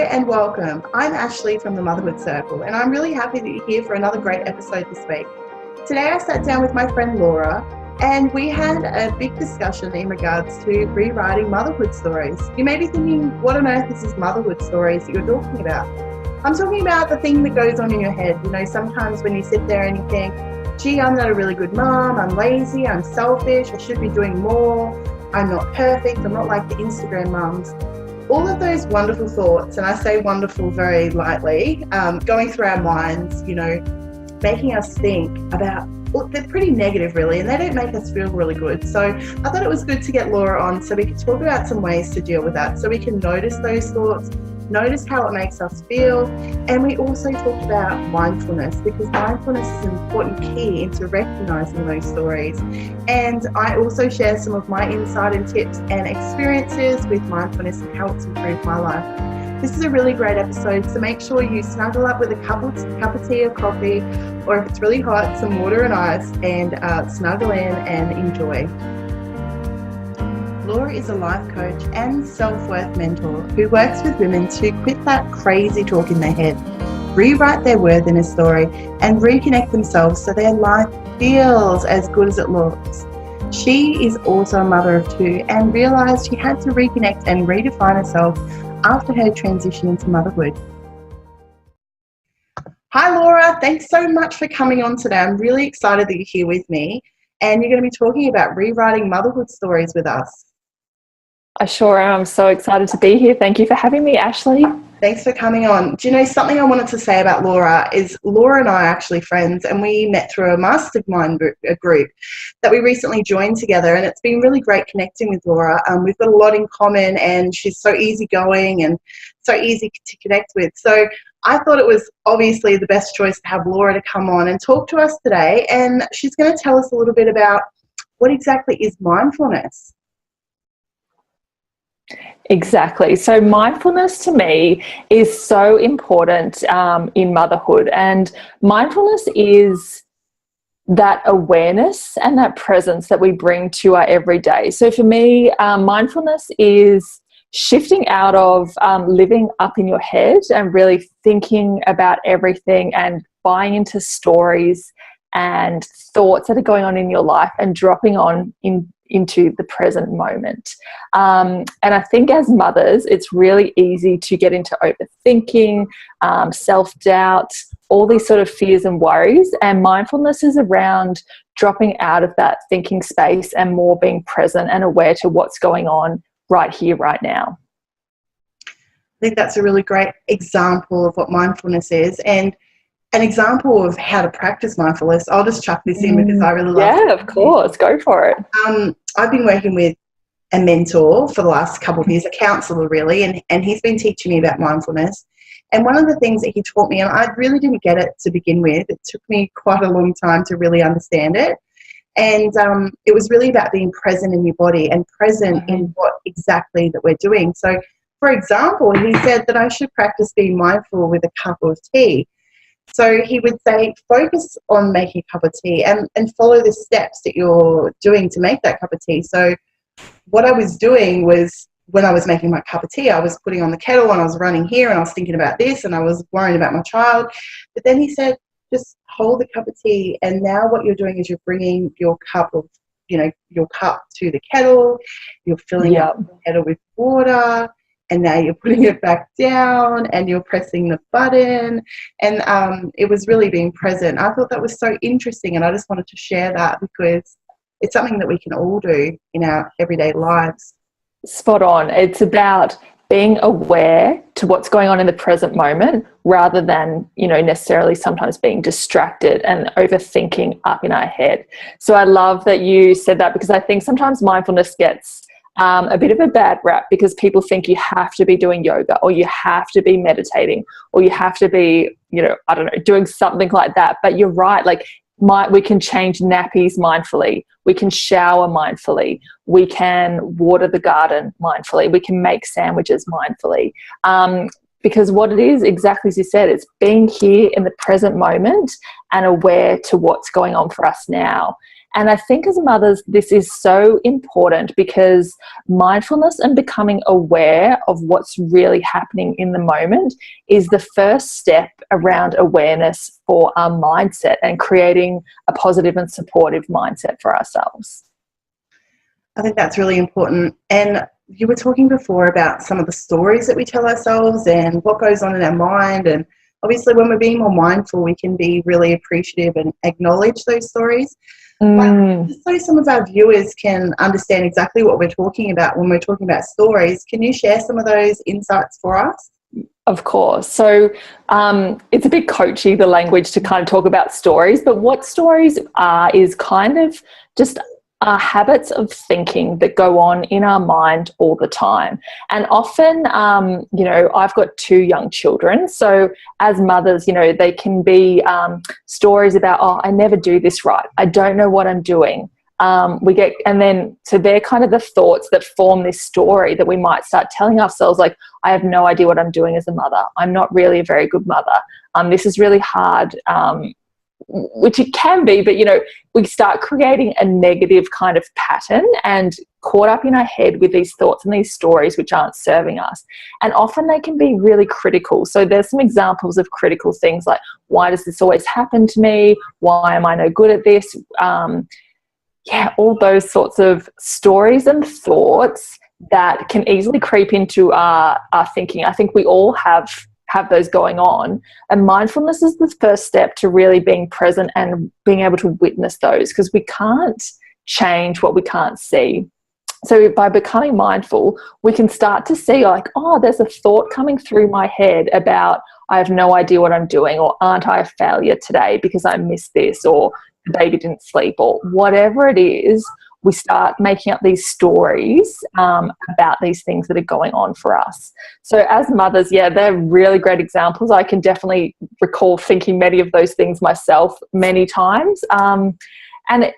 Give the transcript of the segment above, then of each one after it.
and welcome. I'm Ashley from the Motherhood Circle, and I'm really happy that you're here for another great episode this week. Today I sat down with my friend Laura, and we had a big discussion in regards to rewriting motherhood stories. You may be thinking, what on earth is this motherhood stories that you're talking about? I'm talking about the thing that goes on in your head. You know, sometimes when you sit there and you think, gee, I'm not a really good mom, I'm lazy, I'm selfish, I should be doing more, I'm not perfect, I'm not like the Instagram mums. All of those wonderful thoughts, and I say wonderful very lightly, going through our minds, you know, making us think about, well, they're pretty negative really, and they don't make us feel really good. So I thought it was good to get Laura on so we could talk about some ways to deal with that, so we can notice those thoughts, notice how it makes us feel. And we also talked about mindfulness, because mindfulness is an important key into recognizing those stories. And I also share some of my insight and tips and experiences with mindfulness and how it's improved my life. This is a really great episode, so make sure you snuggle up with a cup of tea or coffee, or if it's really hot, some water and ice, and snuggle in and enjoy. Laura is a life coach and self-worth mentor who works with women to quit that crazy talk in their head, rewrite their worthiness story, and reconnect themselves so their life feels as good as it looks. She is also a mother of two and realised she had to reconnect and redefine herself after her transition into motherhood. Hi Laura, thanks so much for coming on today. I'm really excited that you're here with me, and you're going to be talking about rewriting motherhood stories with us. I sure am. I'm so excited to be here. Thank you for having me, Ashley. Thanks for coming on. Do you know, something I wanted to say about Laura is Laura and I are actually friends, and we met through a mastermind group that we recently joined together, and it's been really great connecting with Laura. We've got a lot in common, and she's so easygoing and so easy to connect with. So I thought it was obviously the best choice to have Laura to come on and talk to us today, and she's going to tell us a little bit about what exactly is mindfulness. Exactly. So mindfulness to me is so important in motherhood, and mindfulness is that awareness and that presence that we bring to our everyday. So for me, mindfulness is shifting out of living up in your head and really thinking about everything and buying into stories and thoughts that are going on in your life and dropping on into the present moment. And I think as mothers, it's really easy to get into overthinking, self-doubt, all these sort of fears and worries. And mindfulness is around dropping out of that thinking space and more being present and aware to what's going on right here, right now. I think that's a really great example of what mindfulness is, and an example of how to practice mindfulness. I'll just chuck this in because I really love it. Yeah, of course. Go for it. I've been working with a mentor for the last couple of years, a counsellor really, and he's been teaching me about mindfulness. And one of the things that he taught me, and I really didn't get it to begin with, it took me quite a long time to really understand it. And it was really about being present in your body and present in what exactly that we're doing. So, for example, he said that I should practice being mindful with a cup of tea. So he would say, focus on making a cup of tea and follow the steps that you're doing to make that cup of tea. So what I was doing was, when I was making my cup of tea, I was putting on the kettle and I was running here and I was thinking about this and I was worrying about my child. But then he said, just hold the cup of tea, and now what you're doing is you're bringing your cup to the kettle, you're filling up the kettle with water, and now you're putting it back down and you're pressing the button. And it was really being present. I thought that was so interesting, and I just wanted to share that because it's something that we can all do in our everyday lives. Spot on. It's about being aware to what's going on in the present moment rather than, necessarily sometimes being distracted and overthinking up in our head. So I love that you said that, because I think sometimes mindfulness gets a bit of a bad rap because people think you have to be doing yoga or you have to be meditating or you have to be, doing something like that. But you're right, we can change nappies mindfully, we can shower mindfully, we can water the garden mindfully, we can make sandwiches mindfully. Because what it is, exactly as you said, it's being here in the present moment and aware to what's going on for us now. And I think as mothers, this is so important because mindfulness and becoming aware of what's really happening in the moment is the first step around awareness for our mindset and creating a positive and supportive mindset for ourselves. I think that's really important. And you were talking before about some of the stories that we tell ourselves and what goes on in our mind. And obviously when we're being more mindful, we can be really appreciative and acknowledge those stories. But just so some of our viewers can understand exactly what we're talking about when we're talking about stories, can you share some of those insights for us? Of course. So it's a bit coachy, the language, to kind of talk about stories, but what stories are is kind of just habits of thinking that go on in our mind all the time. And often, I've got 2 young children. So as mothers, they can be stories about, oh, I never do this right. I don't know what I'm doing. So they're kind of the thoughts that form this story that we might start telling ourselves, like, I have no idea what I'm doing as a mother. I'm not really a very good mother. This is really hard. Which it can be, but we start creating a negative kind of pattern and caught up in our head with these thoughts and these stories which aren't serving us. And often they can be really critical. So there's some examples of critical things like, why does this always happen to me? Why am I no good at this? All those sorts of stories and thoughts that can easily creep into our thinking. I think we all have those going on, and mindfulness is the first step to really being present and being able to witness those, because we can't change what we can't see. So by becoming mindful, we can start to see, like, oh, there's a thought coming through my head about, I have no idea what I'm doing, or aren't I a failure today because I missed this, or the baby didn't sleep, or whatever it is. We start making up these stories about these things that are going on for us. So as mothers, they're really great examples. I can definitely recall thinking many of those things myself many times. And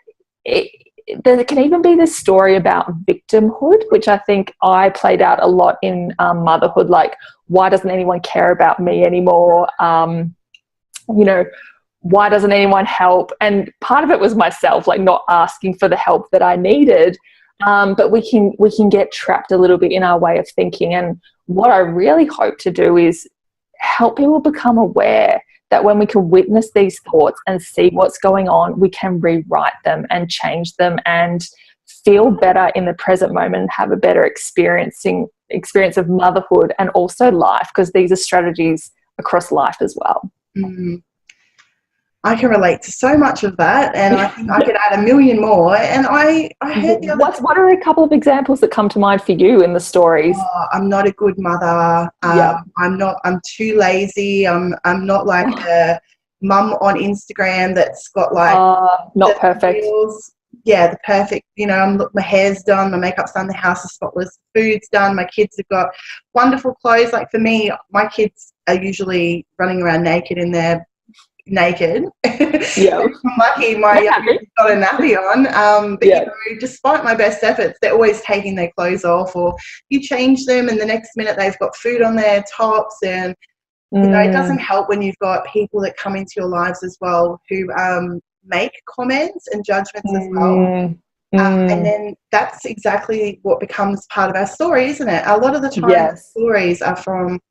there can even be this story about victimhood, which I think I played out a lot in motherhood, like, why doesn't anyone care about me anymore? Why doesn't anyone help? And part of it was myself, like, not asking for the help that I needed. But we can get trapped a little bit in our way of thinking. And what I really hope to do is help people become aware that when we can witness these thoughts and see what's going on, we can rewrite them and change them and feel better in the present moment and have a better experience of motherhood and also life, because these are strategies across life as well. Mm-hmm. I can relate to so much of that, and I think I could add a million more. And I heard the other what are a couple of examples that come to mind for you in the stories? I'm not a good mother. I'm too lazy. I'm not like a mum on Instagram that's got like not perfect. Reels. Yeah, the perfect. My hair's done, my makeup's done, the house is spotless, food's done, my kids have got wonderful clothes. Like for me, my kids are usually running around naked in their naked. Yeah. I'm lucky my youngest got a nappy on. But despite my best efforts, they're always taking their clothes off, or you change them and the next minute they've got food on their tops. And it doesn't help when you've got people that come into your lives as well who make comments and judgments as well. And then that's exactly what becomes part of our story, isn't it? A lot of the time stories are from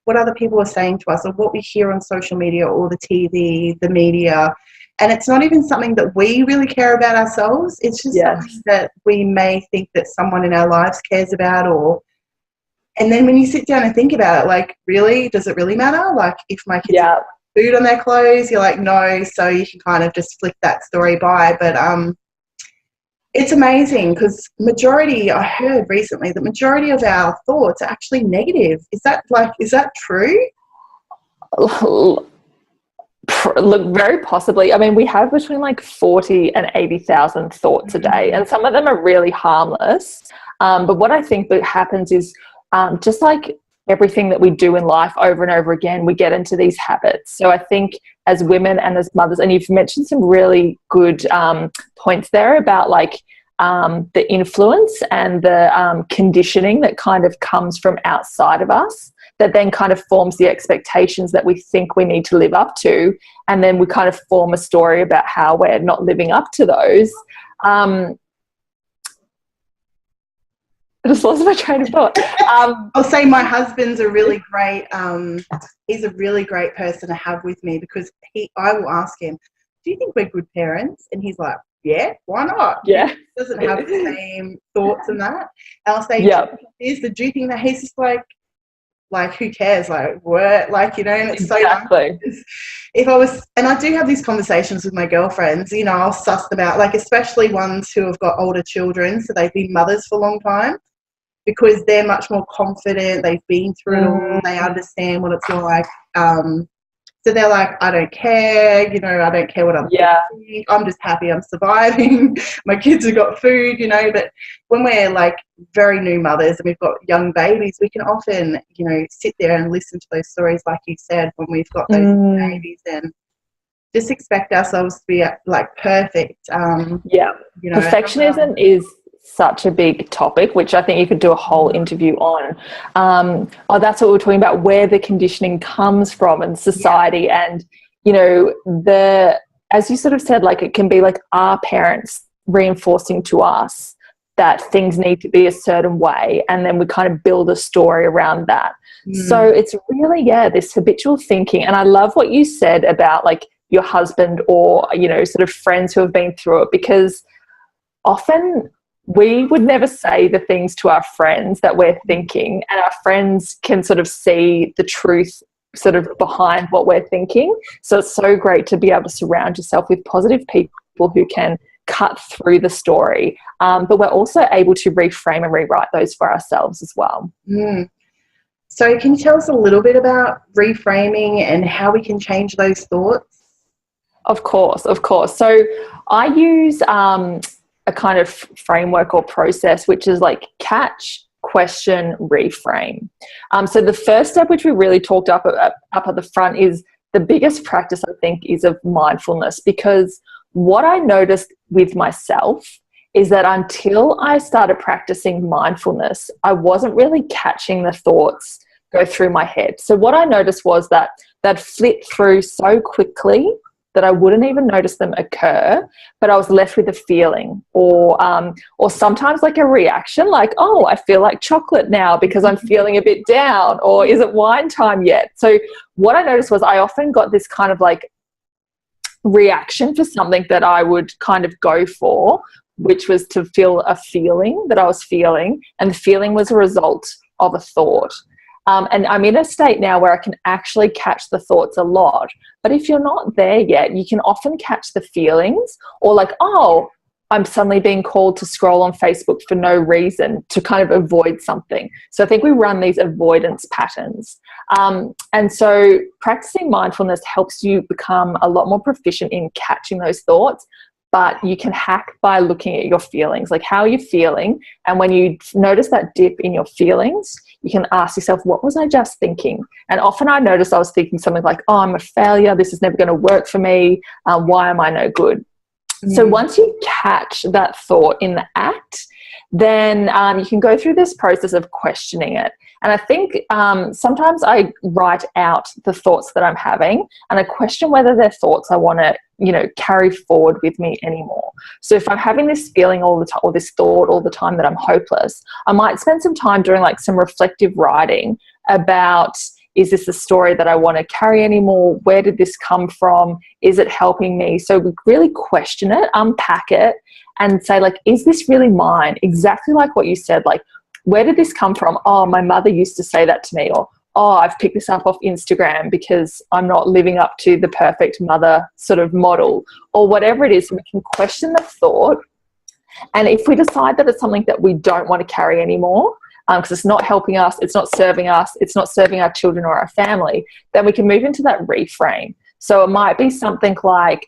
what other people are saying to us, or what we hear on social media or the TV, the media. And it's not even something that we really care about ourselves. It's just something that we may think that someone in our lives cares about. And then when you sit down and think about it, like, really, does it really matter? Like, if my kids have food on their clothes, you're like, no. So you can kind of just flick that story by. But it's amazing, because I heard recently, the majority of our thoughts are actually negative. Is that true? Look, very possibly. I mean, we have between like 40 and 80,000 thoughts a day, and some of them are really harmless. But what I think that happens is just like everything that we do in life over and over again, we get into these habits. So I think as women and as mothers, and you've mentioned some really good points there about like the influence and the conditioning that kind of comes from outside of us, that then kind of forms the expectations that we think we need to live up to, and then we kind of form a story about how we're not living up to those. I just lost my train of thought. I'll say my husband's a really great, he's a really great person to have with me, because I will ask him, do you think we're good parents? And he's like, yeah, why not? Yeah. He doesn't have the same thoughts and that. And I'll say, yep. do you think that? He's just like, who cares? Like, what? Like, you know, and it's exactly. So if I was, and I do have these conversations with my girlfriends, you know, I'll suss them out, like, especially ones who have got older children, so they've been mothers for a long time, because they're much more confident, they've been through it all, they understand what it's like. So they're like, I don't care, you know, I don't care what other people think. I'm just happy I'm surviving. My kids have got food, you know. But when we're like very new mothers and we've got young babies, we can often, you know, sit there and listen to those stories, like you said, when we've got those babies, and just expect ourselves to be like perfect. You know, perfectionism is such a big topic, which I think you could do a whole interview on. That's what we're talking about, where the conditioning comes from in society. And, you know, as you sort of said, like, it can be like our parents reinforcing to us that things need to be a certain way, and then we kind of build a story around that. So it's really, this habitual thinking. And I love what you said about like your husband, or, you know, sort of friends who have been through it, because often we would never say the things to our friends that we're thinking, and our friends can sort of see the truth sort of behind what we're thinking. So it's so great to be able to surround yourself with positive people who can cut through the story, but we're also able to reframe and rewrite those for ourselves as well. So can you tell us a little bit about reframing and how we can change those thoughts? Of course. So I use a kind of framework or process, which is like catch, question, reframe. So the first step, which we really talked up at the front, is the biggest practice, I think, is of mindfulness, because what I noticed with myself is that until I started practicing mindfulness, I wasn't really catching the thoughts go through my head. So what I noticed was that they'd flit through so quickly that I wouldn't even notice them occur, but I was left with a feeling, or sometimes like a reaction, like, oh, I feel like chocolate now because I'm feeling a bit down, or is it wine time yet? So what I noticed was I often got this kind of like reaction for something that I would kind of go for, which was to feel a feeling that I was feeling, and the feeling was a result of a thought. And I'm in a state now where I can actually catch the thoughts a lot. But if you're not there yet, you can often catch the feelings, or like, oh, I'm suddenly being called to scroll on Facebook for no reason, to kind of avoid something. So I think we run these avoidance patterns. And so practicing mindfulness helps you become a lot more proficient in catching those thoughts. But you can hack by looking at your feelings, like how are you feeling? And when you notice that dip in your feelings, you can ask yourself, what was I just thinking? And often I noticed I was thinking something like, oh, I'm a failure. This is never going to work for me. Why am I no good? So once you catch that thought in the act, then you can go through this process of questioning it. And I think sometimes I write out the thoughts that I'm having, and I question whether they're thoughts I want to, carry forward with me anymore. So if I'm having this feeling all the time, or this thought all the time that I'm hopeless, I might spend some time doing like some reflective writing about, is this a story that I want to carry anymore? Where did this come from? Is it helping me? So we really question it, unpack it, and say, like, is this really mine? Exactly like what you said, like, where did this come from? Oh, my mother used to say that to me. Or, oh, I've picked this up off Instagram because I'm not living up to the perfect mother sort of model, or whatever it is. We can question the thought. And if we decide that it's something that we don't want to carry anymore, because it's not helping us, it's not serving our children or our family, then we can move into that reframe. So it might be something like,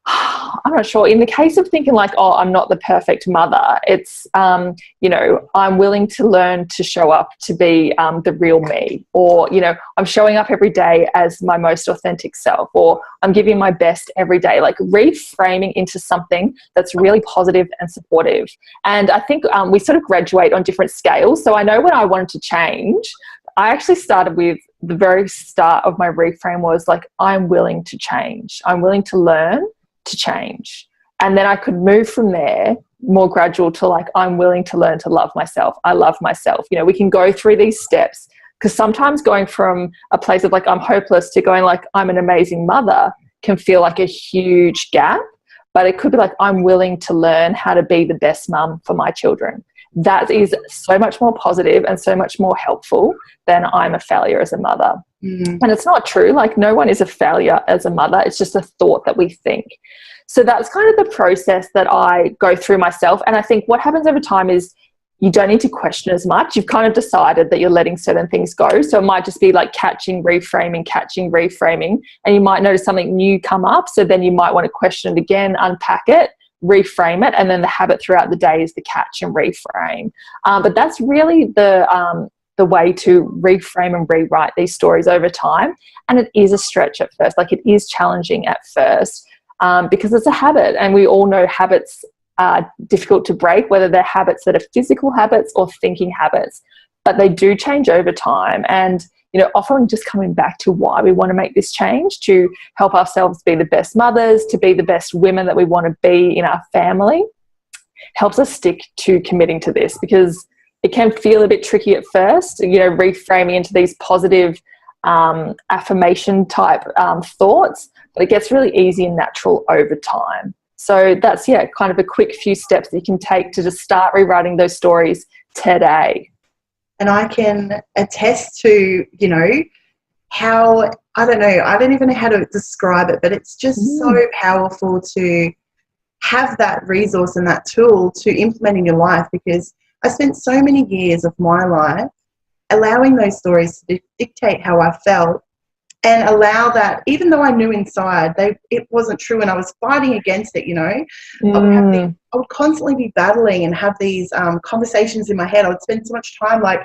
I'm not sure. In the case of thinking like, oh, I'm not the perfect mother, it's, you know, I'm willing to learn to show up to be the real me, or, you know, I'm showing up every day as my most authentic self, or I'm giving my best every day, like reframing into something that's really positive and supportive. And I think we sort of graduate on different scales. So I know when I wanted to change, I actually started with the very start of my reframe was like, I'm willing to change. I'm willing to learn to change. And then I could move from there, more gradual, to like, I'm willing to learn to love myself. I love myself. You know, we can go through these steps, because sometimes going from a place of like, I'm hopeless, to going like, I'm an amazing mother, can feel like a huge gap. But it could be like, I'm willing to learn how to be the best mum for my children. That is so much more positive and so much more helpful than I'm a failure as a mother. And it's not true. Like, no one is a failure as a mother. It's just a thought that we think. So that's kind of the process that I go through myself. And I think what happens over time is you don't need to question as much. You've kind of decided that you're letting certain things go. So it might just be like catching, reframing, and you might notice something new come up. So then you might want to question it again, unpack it, reframe it, and then the habit throughout the day is the catch and reframe. But that's really the way to reframe and rewrite these stories over time. And it is a stretch at first. Like, it is challenging at first because it's a habit, and we all know habits are difficult to break, whether they're habits that are physical habits or thinking habits, but they do change over time. And, you know, often just coming back to why we want to make this change, to help ourselves be the best mothers, to be the best women that we want to be in our family, helps us stick to committing to this, because it can feel a bit tricky at first, you know, reframing into these positive affirmation type thoughts, but it gets really easy and natural over time. So that's, yeah, kind of a quick few steps that you can take to just start rewriting those stories today. And I can attest to, you know, how, I don't know, I don't even know how to describe it, but it's just so powerful to have that resource and that tool to implement in your life, because I spent so many years of my life allowing those stories to dictate how I felt, and allow that, even though I knew inside it wasn't true and I was fighting against it, you know. I would constantly be battling and have these conversations in my head. I would spend so much time like,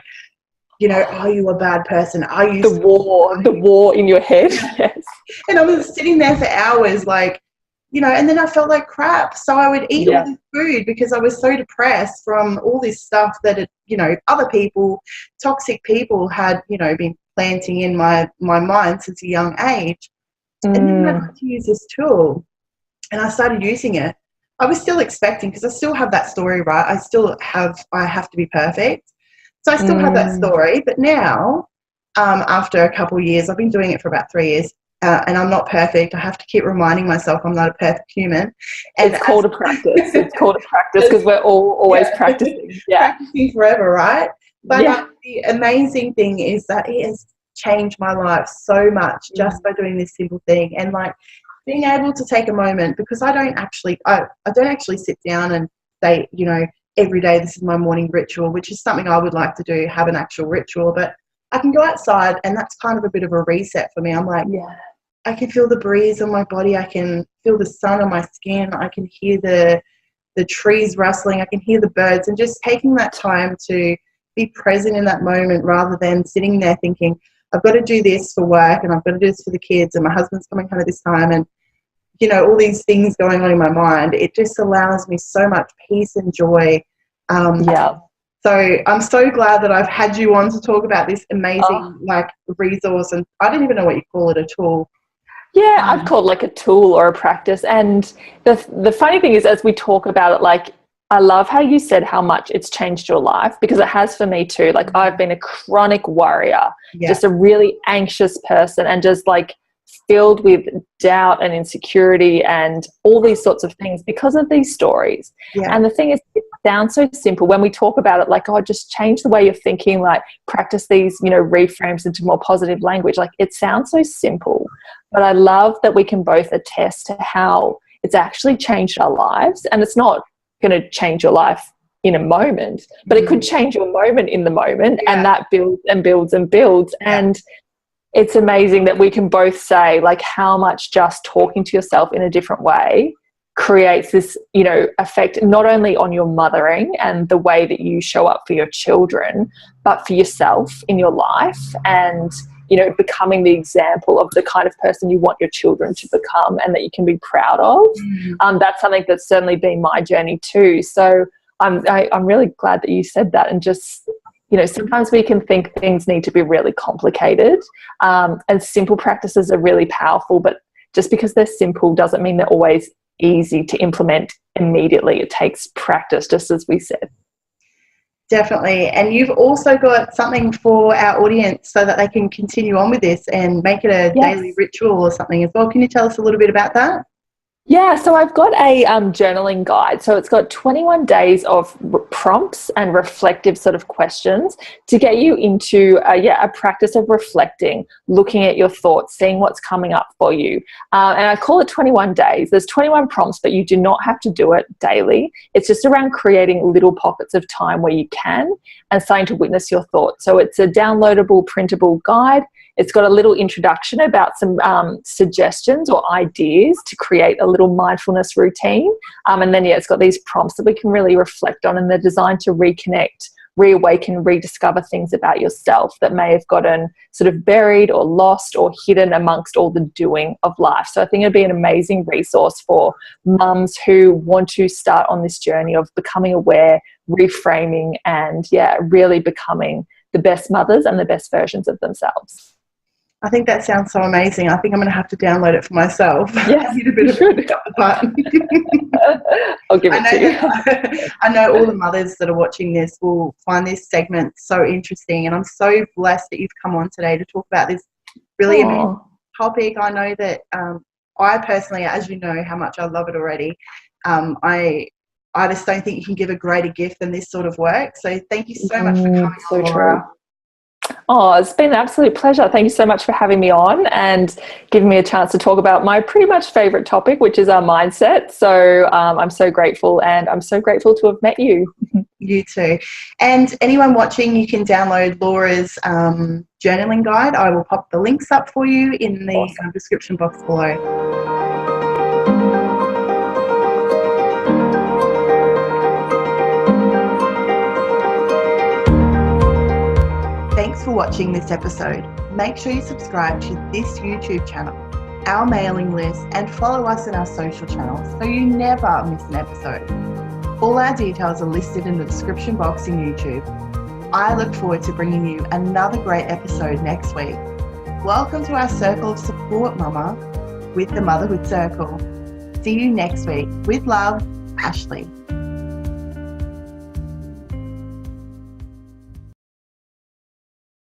you know, are you a bad person? Are you the war in your head? Yes. And I was sitting there for hours like, you know, and then I felt like crap. So I would eat all this food because I was so depressed from all this stuff that, you know, other people, toxic people had, you know, been planting in my mind since a young age. And then I got to use this tool and I started using it. I was still expecting, because I still have that story, right? I have to be perfect. So I still have that story. But now, after a couple of years, I've been doing it for about 3 years, and I'm not perfect. I have to keep reminding myself I'm not a perfect human. And it's called a practice. It's called a practice, because we're all always practicing. Yeah. Practicing forever, right? But the amazing thing is that it has changed my life so much just by doing this simple thing. And like being able to take a moment, because I don't actually sit down and say, you know, every day this is my morning ritual, which is something I would like to do, have an actual ritual. But I can go outside and that's kind of a bit of a reset for me. I'm like, I can feel the breeze on my body. I can feel the sun on my skin. I can hear the trees rustling. I can hear the birds, and just taking that time to be present in that moment, rather than sitting there thinking, I've got to do this for work and I've got to do this for the kids and my husband's coming home at this time, and, you know, all these things going on in my mind. It just allows me so much peace and joy. So I'm so glad that I've had you on to talk about this amazing resource, and I don't even know what you call it, a tool. Yeah, I'd call it like a tool or a practice. And the funny thing is, as we talk about it, like, I love how you said how much it's changed your life, because it has for me too. Like, I've been a chronic worrier, just a really anxious person, and just like filled with doubt and insecurity and all these sorts of things because of these stories. And the thing is, it sounds so simple when we talk about it, like, oh, just change the way you're thinking, like practice these, you know, reframes into more positive language. Like, it sounds so simple, but I love that we can both attest to how it's actually changed our lives. And it's not going to change your life in a moment, but it could change your moment in the moment, and that builds and builds and builds. And it's amazing that we can both say like how much just talking to yourself in a different way creates this, you know, effect not only on your mothering and the way that you show up for your children, but for yourself in your life, and, you know, becoming the example of the kind of person you want your children to become and that you can be proud of. That's something that's certainly been my journey too. So I'm really glad that you said that. And just, you know, sometimes we can think things need to be really complicated, and simple practices are really powerful, but just because they're simple doesn't mean they're always easy to implement immediately. It takes practice, just as we said. Definitely. And you've also got something for our audience so that they can continue on with this and make it a daily ritual or something as well. Can you tell us a little bit about that? Yeah, so I've got a journaling guide. So it's got 21 days of prompts and reflective sort of questions to get you into a practice of reflecting, looking at your thoughts, seeing what's coming up for you. And I call it 21 days. There's 21 prompts, but you do not have to do it daily. It's just around creating little pockets of time where you can and starting to witness your thoughts. So it's a downloadable, printable guide. It's got a little introduction about some suggestions or ideas to create a little mindfulness routine. And then, it's got these prompts that we can really reflect on, and they're designed to reconnect, reawaken, rediscover things about yourself that may have gotten sort of buried or lost or hidden amongst all the doing of life. So I think it'd be an amazing resource for mums who want to start on this journey of becoming aware, reframing, and really becoming the best mothers and the best versions of themselves. I think that sounds so amazing. I think I'm going to have to download it for myself. Yes, I need a bit of a pick up the button. I'll give it to you. I know all the mothers that are watching this will find this segment so interesting, and I'm so blessed that you've come on today to talk about this really amazing topic. I know that I personally, as you know, how much I love it already. I just don't think you can give a greater gift than this sort of work. So thank you so much for coming on, Laura. Oh, it's been an absolute pleasure. Thank you so much for having me on and giving me a chance to talk about my pretty much favourite topic, which is our mindset. So I'm so grateful, and I'm so grateful to have met you. You too. And anyone watching, you can download Laura's journaling guide. I will pop the links up for you in the description box below. Thanks for watching this episode. Make sure you subscribe to this YouTube channel, our mailing list, and follow us in our social channels so you never miss an episode. All our details are listed in the description box in YouTube. I look forward to bringing you another great episode next week. Welcome to our circle of support, Mama, with the Motherhood Circle. See you next week. With love, Ashley.